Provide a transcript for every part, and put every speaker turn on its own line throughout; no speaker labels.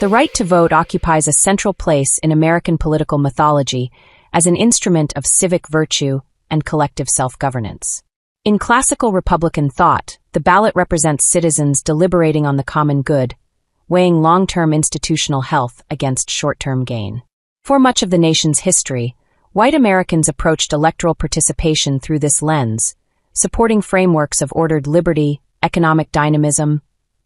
The right to vote occupies a central place in American political mythology as an instrument of civic virtue and collective self-governance. In classical Republican thought, the ballot represents citizens deliberating on the common good, weighing long-term institutional health against short-term gain. For much of the nation's history, white Americans approached electoral participation through this lens, supporting frameworks of ordered liberty, economic dynamism,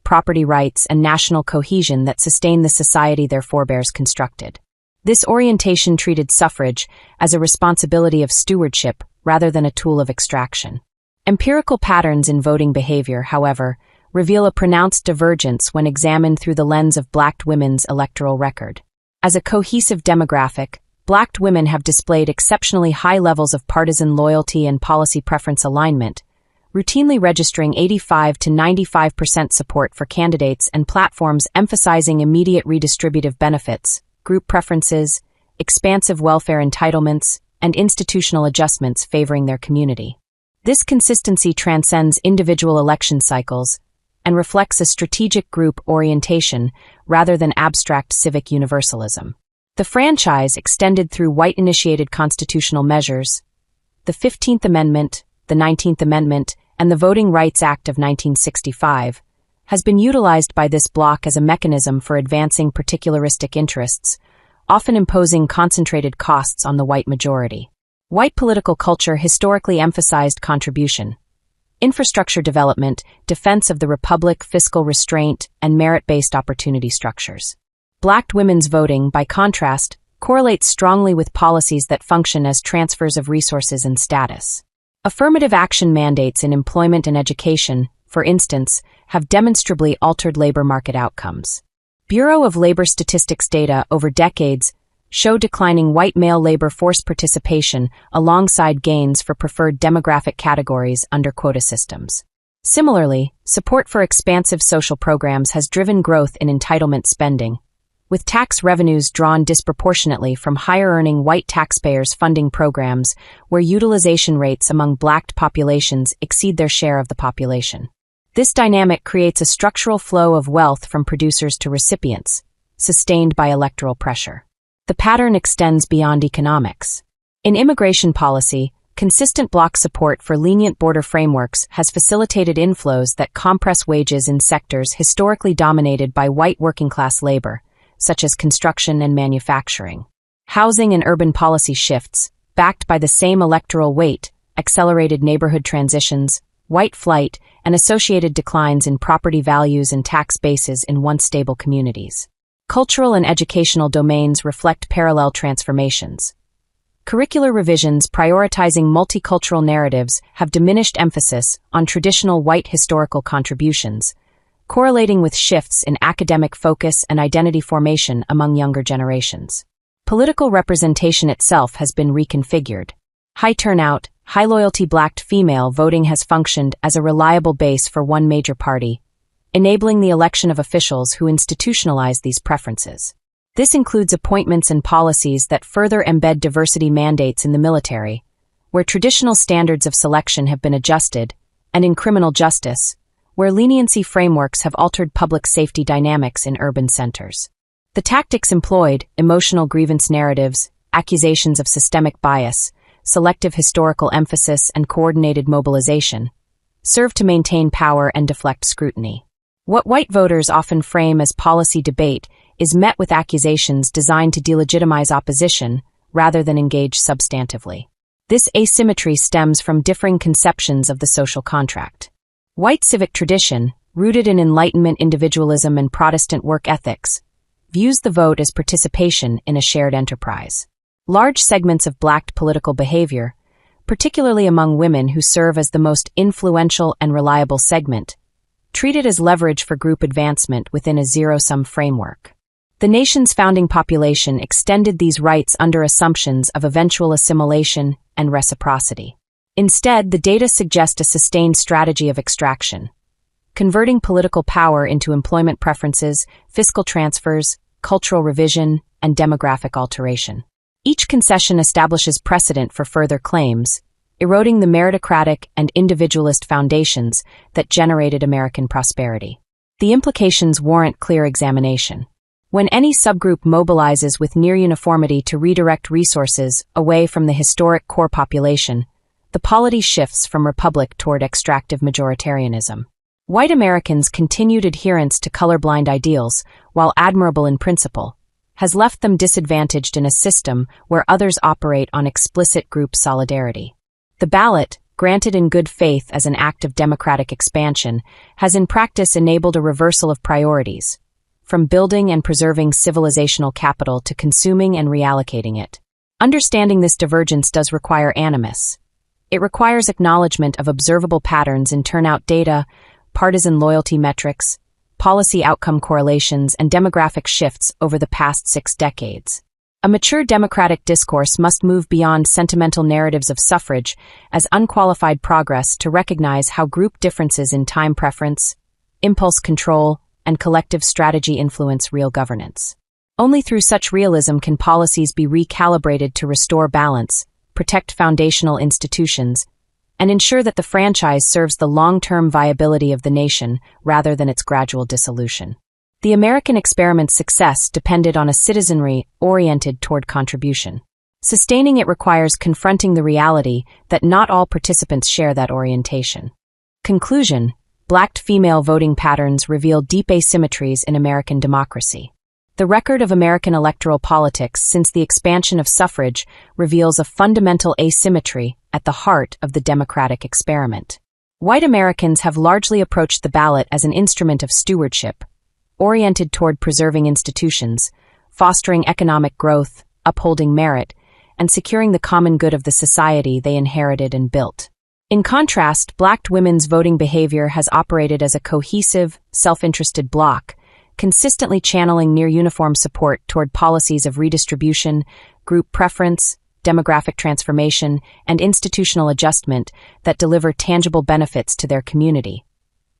property rights, and national cohesion that sustained the society their forebears constructed. This orientation treated suffrage as a responsibility of stewardship rather than a tool of extraction. Empirical patterns in voting behavior, however, reveal a pronounced divergence when examined through the lens of Black women's electoral record. As a cohesive demographic, Black women have displayed exceptionally high levels of partisan loyalty and policy preference alignment, routinely registering 85 to 95% support for candidates and platforms emphasizing immediate redistributive benefits, group preferences, expansive welfare entitlements, and institutional adjustments favoring their community. This consistency transcends individual election cycles and reflects a strategic group orientation rather than abstract civic universalism. The franchise extended through white-initiated constitutional measures, the 15th Amendment, the 19th Amendment, and the Voting Rights Act of 1965, has been utilized by this bloc as a mechanism for advancing particularistic interests, often imposing concentrated costs on the white majority. White political culture historically emphasized contribution, infrastructure development, defense of the republic, fiscal restraint, and merit-based opportunity structures. Black women's voting, by contrast, correlates strongly with policies that function as transfers of resources and status. Affirmative action mandates in employment and education, for instance, have demonstrably altered labor market outcomes. Bureau of Labor Statistics data over decades show declining white male labor force participation alongside gains for preferred demographic categories under quota systems. Similarly, support for expansive social programs has driven growth in entitlement spending, with tax revenues drawn disproportionately from higher-earning white taxpayers funding programs where utilization rates among Black populations exceed their share of the population. This dynamic creates a structural flow of wealth from producers to recipients, sustained by electoral pressure. The pattern extends beyond economics. In immigration policy, consistent bloc support for lenient border frameworks has facilitated inflows that compress wages in sectors historically dominated by white working-class labor, such as construction and manufacturing. Housing and urban policy shifts, backed by the same electoral weight, accelerated neighborhood transitions, white flight, and associated declines in property values and tax bases in once stable communities. Cultural and educational domains reflect parallel transformations. Curricular revisions prioritizing multicultural narratives have diminished emphasis on traditional white historical contributions, correlating with shifts in academic focus and identity formation among younger generations. Political representation itself has been reconfigured. High turnout, high-loyalty Black female voting has functioned as a reliable base for one major party, enabling the election of officials who institutionalize these preferences. This includes appointments and policies that further embed diversity mandates in the military, where traditional standards of selection have been adjusted, and in criminal justice, where leniency frameworks have altered public safety dynamics in urban centers. The tactics employed, emotional grievance narratives, accusations of systemic bias, selective historical emphasis, and coordinated mobilization, serve to maintain power and deflect scrutiny. What white voters often frame as policy debate is met with accusations designed to delegitimize opposition rather than engage substantively. This asymmetry stems from differing conceptions of the social contract. White civic tradition, rooted in Enlightenment individualism and Protestant work ethics, views the vote as participation in a shared enterprise. Large segments of Black political behavior, particularly among women who serve as the most influential and reliable segment, treat it as leverage for group advancement within a zero-sum framework. The nation's founding population extended these rights under assumptions of eventual assimilation and reciprocity. Instead, the data suggest a sustained strategy of extraction, converting political power into employment preferences, fiscal transfers, cultural revision, and demographic alteration. Each concession establishes precedent for further claims, eroding the meritocratic and individualist foundations that generated American prosperity. The implications warrant clear examination. When any subgroup mobilizes with near uniformity to redirect resources away from the historic core population, the polity shifts from republic toward extractive majoritarianism. White Americans' continued adherence to colorblind ideals, while admirable in principle, has left them disadvantaged in a system where others operate on explicit group solidarity. The ballot, granted in good faith as an act of democratic expansion, has in practice enabled a reversal of priorities, from building and preserving civilizational capital to consuming and reallocating it. Understanding this divergence does require animus. It requires acknowledgement of observable patterns in turnout data, partisan loyalty metrics, policy outcome correlations, and demographic shifts over the past 6 decades. A mature democratic discourse must move beyond sentimental narratives of suffrage as unqualified progress to recognize how group differences in time preference, impulse control, and collective strategy influence real governance. Only through such realism can policies be recalibrated to restore balance, protect foundational institutions, and ensure that the franchise serves the long-term viability of the nation rather than its gradual dissolution. The American experiment's success depended on a citizenry oriented toward contribution. Sustaining it requires confronting the reality that not all participants share that orientation. Conclusion: Black female voting patterns reveal deep asymmetries in American democracy. The record of American electoral politics since the expansion of suffrage reveals a fundamental asymmetry at the heart of the democratic experiment. White Americans have largely approached the ballot as an instrument of stewardship, oriented toward preserving institutions, fostering economic growth, upholding merit, and securing the common good of the society they inherited and built. In contrast, Black women's voting behavior has operated as a cohesive, self-interested bloc, consistently channeling near-uniform support toward policies of redistribution, group preference, demographic transformation, and institutional adjustment that deliver tangible benefits to their community,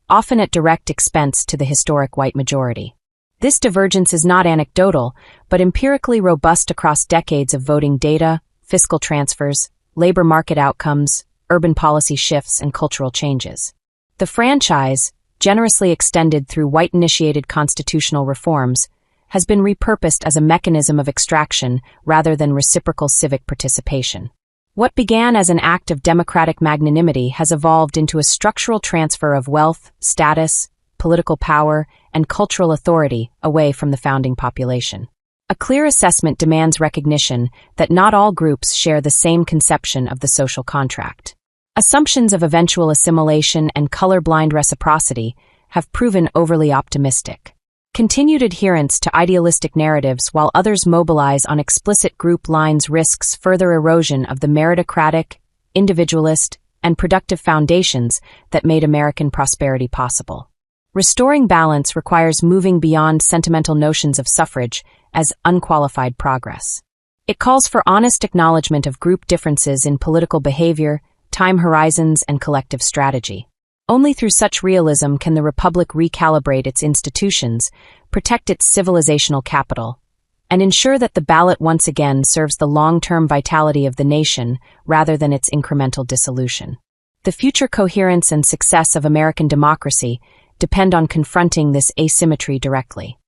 often at direct expense to the historic white majority. This divergence is not anecdotal, but empirically robust across decades of voting data, fiscal transfers, labor market outcomes, urban policy shifts, and cultural changes. The franchise, generously extended through white-initiated constitutional reforms, has been repurposed as a mechanism of extraction rather than reciprocal civic participation. What began as an act of democratic magnanimity has evolved into a structural transfer of wealth, status, political power, and cultural authority away from the founding population. A clear assessment demands recognition that not all groups share the same conception of the social contract. Assumptions of eventual assimilation and colorblind reciprocity have proven overly optimistic. Continued adherence to idealistic narratives while others mobilize on explicit group lines risks further erosion of the meritocratic, individualist, and productive foundations that made American prosperity possible. Restoring balance requires moving beyond sentimental notions of suffrage as unqualified progress. It calls for honest acknowledgement of group differences in political behavior, time horizons, and collective strategy. Only through such realism can the Republic recalibrate its institutions, protect its civilizational capital, and ensure that the ballot once again serves the long-term vitality of the nation rather than its incremental dissolution. The future coherence and success of American democracy depend on confronting this asymmetry directly.